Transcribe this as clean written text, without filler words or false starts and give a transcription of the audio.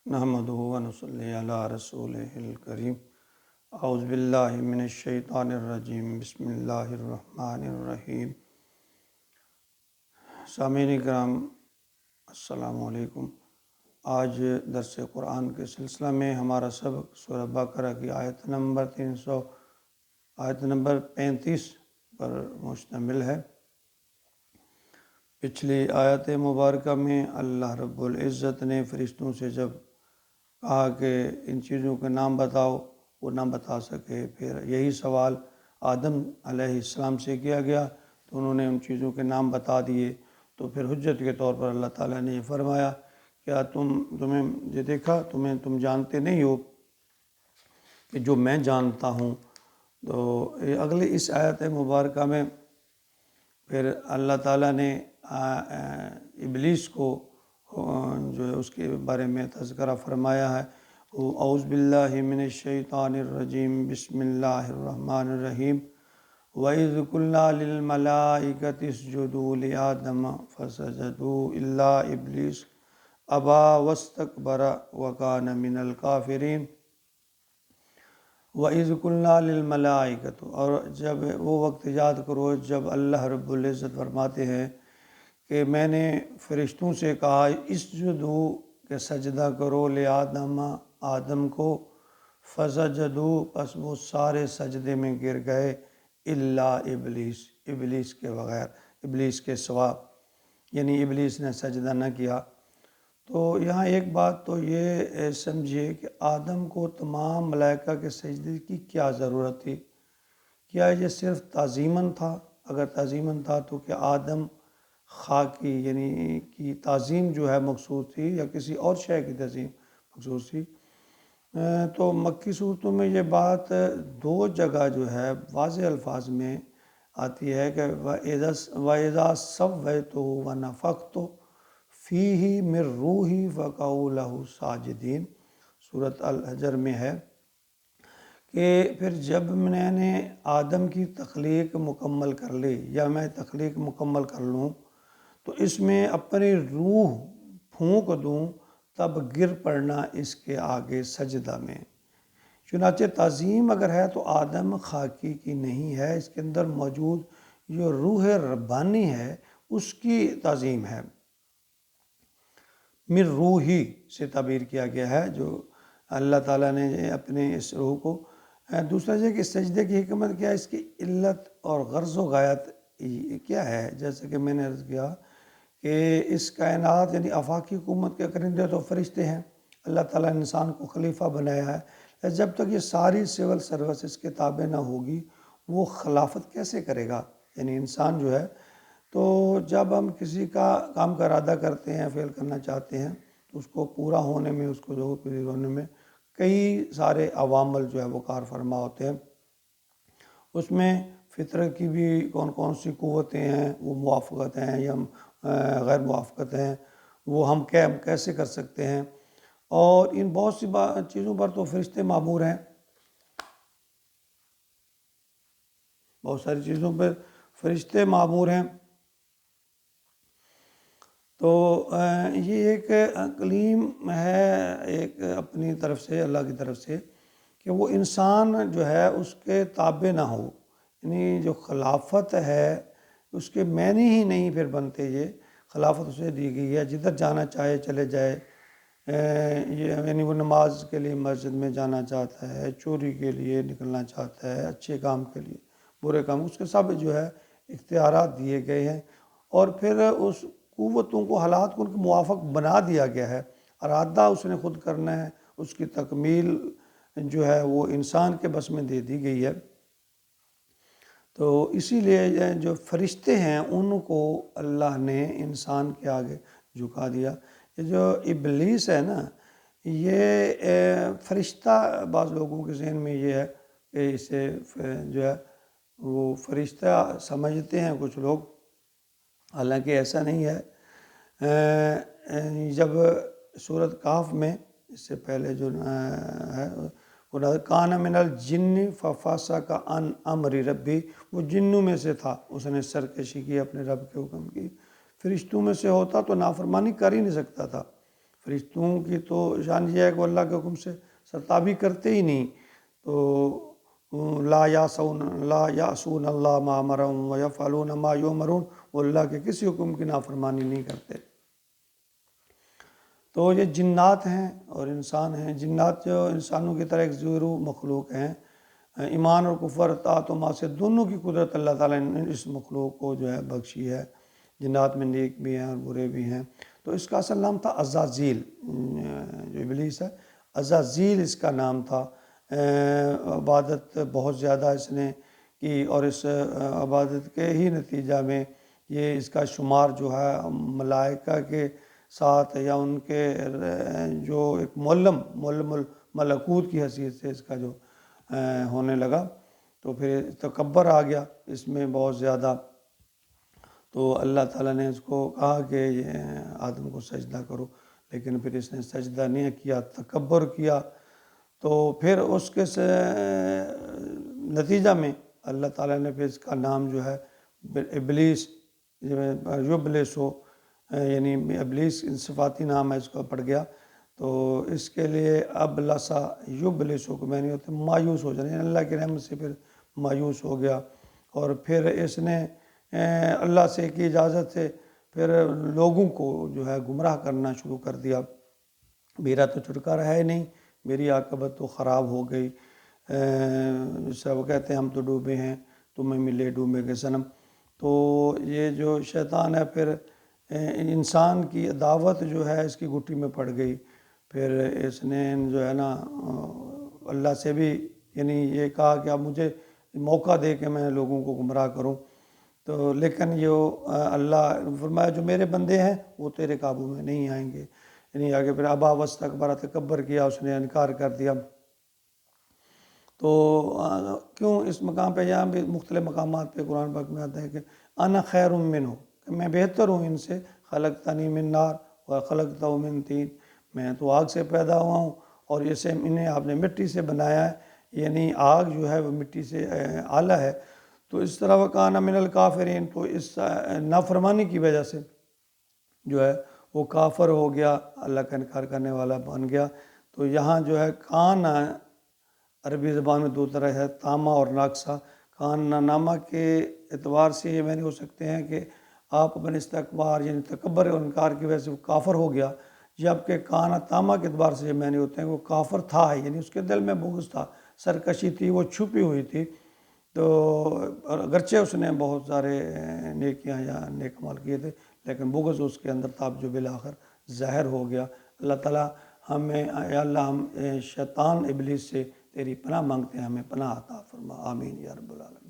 نحمدہ و نصلی علی رسولہ الکریم۔ اعوذ باللہ من الشیطان الرجیم، بسم اللہ الرحمن الرحیم۔ سامعین کرام السلام علیکم۔ آج درس قرآن کے سلسلہ میں ہمارا سبق سورہ بقرہ کی آیت نمبر 35 پر مشتمل ہے۔ پچھلی آیت مبارکہ میں اللہ رب العزت نے فرشتوں سے جب کہا کہ ان چیزوں کے نام بتاؤ، وہ نہ بتا سکے، پھر یہی سوال آدم علیہ السلام سے کیا گیا تو انہوں نے ان چیزوں کے نام بتا دیے، تو پھر حجت کے طور پر اللہ تعالیٰ نے یہ فرمایا کیا تمہیں یہ دیکھا، تم جانتے نہیں ہو کہ جو میں جانتا ہوں۔ تو اگلے اس آیت مبارکہ میں پھر اللہ تعالیٰ نے ابلیس کو جو ہے اس کے بارے میں تذکرہ فرمایا ہے۔ اعوذ باللہ من الشیطان الرجیم، بسم اللہ الرحمن الرحیم۔ وَإِذْ قُلْنَا لِلْمَلَائِكَةِ اسْجُدُوا لِآدَمَ فَسَجَدُوا إِلَّا إِبْلِيسَ أَبَىٰ وَاسْتَكْبَرَ وَكَانَ مِنَ الْكَافِرِينَ۔ وَإِذْ قُلْنَا لِلْمَلَائِكَةِ، اور جب وہ وقت یاد کرو جب اللہ رب العزت فرماتے ہیں کہ میں نے فرشتوں سے کہا اسجدوا کہ سجدہ کرو لآدم آدم کو، فسجدوا پس وہ سارے سجدے میں گر گئے، الا ابلیس ابلیس کے بغیر، ابلیس کے سوا، یعنی ابلیس نے سجدہ نہ کیا۔ تو یہاں ایک بات تو یہ سمجھیے کہ آدم کو تمام ملائکہ کے سجدے کی کیا ضرورت تھی؟ کیا یہ صرف تعظیماً تھا؟ اگر تعظیماً تھا تو کیا آدم خاکی یعنی کی تعظیم جو ہے مقصود تھی یا کسی اور شے کی تعظیم مقصود تھی؟ تو مکی صورتوں میں یہ بات دو جگہ جو ہے واضح الفاظ میں آتی ہے کہ وَإِذَا سَوَّيْتُهُ وَنَفَخْتُ فِيهِ مِن رُوحِي فَقَعُوا لَهُ سَاجِدِينَ، سورۃ الحجر میں ہے کہ پھر جب میں نے آدم کی تخلیق مکمل کر لی یا میں تخلیق مکمل کر لوں تو اس میں اپنی روح پھونک دوں تب گر پڑنا اس کے آگے سجدہ میں۔ چنانچہ تعظیم اگر ہے تو آدم خاکی کی نہیں ہے، اس کے اندر موجود جو روح ربانی ہے اس کی تعظیم ہے۔ من روحی سے تعبیر کیا گیا ہے جو اللہ تعالیٰ نے اپنے اس روح کو۔ دوسرا یہ کہ سجدے کی حکمت کیا ہے، اس کی علت اور غرض و غایت کیا ہے؟ جیسے کہ میں نے عرض کیا کہ اس کائنات یعنی آفاقی حکومت کے کرندے تو فرشتے ہیں، اللہ تعالیٰ نے انسان کو خلیفہ بنایا ہے۔ جب تک یہ ساری سول سروسز کے تابع نہ ہوگی وہ خلافت کیسے کرے گا؟ یعنی انسان جو ہے، تو جب ہم کسی کا کام کا ارادہ کرتے ہیں، فعل کرنا چاہتے ہیں تو اس کو پورا ہونے میں، اس کو جو پذیر ہونے میں کئی سارے عوامل جو ہے وہ کار فرما ہوتے ہیں۔ اس میں فطرت کی بھی کون کون سی قوتیں ہیں، وہ موافقت ہیں یا غیر موافقت ہیں، وہ ہم کیسے کر سکتے ہیں، اور ان بہت سی چیزوں پر تو فرشتے مامور ہیں، بہت ساری چیزوں پر فرشتے مامور ہیں۔ تو یہ ایک کلیم ہے ایک اپنی طرف سے، اللہ کی طرف سے، کہ وہ انسان جو ہے اس کے تابع نہ ہو، یعنی جو خلافت ہے اس کے معنی ہی نہیں پھر بنتے۔ یہ خلافت اسے دی گئی ہے، جدھر جانا چاہے چلے جائے، یعنی وہ نماز کے لیے مسجد میں جانا چاہتا ہے، چوری کے لیے نکلنا چاہتا ہے، اچھے کام کے لیے، برے کام، اس کے سب جو ہے اختیارات دیے گئے ہیں، اور پھر اس قوتوں کو، حالات کو ان کے موافق بنا دیا گیا ہے۔ ارادہ اس نے خود کرنا ہے، اس کی تکمیل جو ہے وہ انسان کے بس میں دے دی گئی ہے۔ تو اسی لیے جو فرشتے ہیں ان کو اللہ نے انسان کے آگے جھکا دیا۔ یہ جو ابلیس ہے نا، یہ فرشتہ، بعض لوگوں کے ذہن میں یہ ہے کہ اسے جو ہے وہ فرشتہ سمجھتے ہیں کچھ لوگ، حالانکہ ایسا نہیں ہے۔ جب سورۃ کہف میں اس سے پہلے جو ہے کان من الجن ففسق عن امر ربی، وہ جنوں میں سے تھا، اس نے سرکشی کی، اپنے رب کے حکم کی۔ فرشتوں میں سے ہوتا تو نافرمانی کر ہی نہیں سکتا تھا، فرشتوں کی تو شان یہ ہے کہ وہ اللہ کے حکم سے سرتابی کرتے ہی نہیں، تو لا یعصون اللہ ما امرهم ویفعلون ما یؤمرون، وہ اللہ کے کسی حکم کی نافرمانی نہیں کرتے۔ تو یہ جنات ہیں اور انسان ہیں۔ جنات جو انسانوں کی طرح ایک زیرو مخلوق ہیں، ایمان اور کفر، طاعت و معصیت دونوں کی قدرت اللہ تعالیٰ نے اس مخلوق کو جو ہے بخشی ہے۔ جنات میں نیک بھی ہیں اور برے بھی ہیں۔ تو اس کا اصل نام تھا عزازیل، جو ابلیس ہے عزازیل اس کا نام تھا۔ عبادت بہت زیادہ اس نے کی، اور اس عبادت کے ہی نتیجہ میں یہ اس کا شمار جو ہے ملائکہ کے ساتھ یا ان کے جو ایک معلم الملکوت کی حیثیت سے اس کا جو ہونے لگا، تو پھر تکبر آ گیا اس میں بہت زیادہ۔ تو اللہ تعالیٰ نے اس کو کہا کہ آدم کو سجدہ کرو، لیکن پھر اس نے سجدہ نہیں کیا، تکبر کیا۔ تو پھر اس کے نتیجہ میں اللہ تعالیٰ نے پھر اس کا نام جو ہے ابلیس، یبلسو، یعنی ابلیس صفاتی نام ہے، اس کو پڑ گیا۔ تو اس کے لیے ابلسا یبلسو کو میں نہیں ہوتا مایوس ہو جانا، یعنی اللہ کی رحمت سے پھر مایوس ہو گیا، اور پھر اس نے اللہ سے کی اجازت سے پھر لوگوں کو جو ہے گمراہ کرنا شروع کر دیا۔ میرا تو چھٹکارا ہے نہیں، میری عاقبت تو خراب ہو گئی، جس سے وہ کہتے ہیں ہم تو ڈوبے ہیں، تمہیں ملے ڈوبے کے صنم۔ تو یہ جو شیطان ہے پھر انسان کی دعوت جو ہے اس کی گٹھی میں پڑ گئی۔ پھر اس نے جو ہے نا اللہ سے بھی یعنی یہ کہا کہ اب مجھے موقع دے کہ میں لوگوں کو گمراہ کروں، تو لیکن یہ اللہ فرمایا جو میرے بندے ہیں وہ تیرے قابو میں نہیں آئیں گے، یعنی آگے پھر ابا واستکبر، تکبر کیا، اس نے انکار کر دیا۔ تو کیوں اس مقام پہ، یہاں بھی مختلف مقامات پہ قرآن پاک میں آتا ہے کہ انا خیر منہ، کہ میں بہتر ہوں ان سے، خلقتنی من نار وخلقتہ من طین، میں تو آگ سے پیدا ہوا ہوں اور اسے انہیں آپ نے مٹی سے بنایا ہے، یعنی آگ جو ہے وہ مٹی سے اعلیٰ ہے۔ تو اس طرح وکان من الکافرین، تو اس نافرمانی کی وجہ سے جو ہے وہ کافر ہو گیا، اللہ کا انکار کرنے والا بن گیا۔ تو یہاں جو ہے کان عربی زبان میں دو طرح ہے، تامہ اور ناقصہ۔ کان نامہ کے اعتبار سے یہ معنی ہو سکتے ہیں کہ آپ اپنے استکبار یعنی تکبر اور انکار کی وجہ سے وہ کافر ہو گیا، جبکہ کان تامہ کے اعتبار سے یہ معنی ہوتے ہیں کہ وہ کافر تھا، یعنی اس کے دل میں بغض تھا، سرکشی تھی، وہ چھپی ہوئی تھی۔ تو اگرچہ اس نے بہت سارے نیکیاں یا نیک عمل کیے تھے، لیکن بغض اس کے اندر تھا جو بالآخر ظاہر ہو گیا۔ اللہ تعالیٰ ہمیں، یا اللہ ہم شیطان ابلیس سے تیری پناہ مانگتے ہیں، ہمیں پناہ عطا فرما، آمین یا رب العالمین۔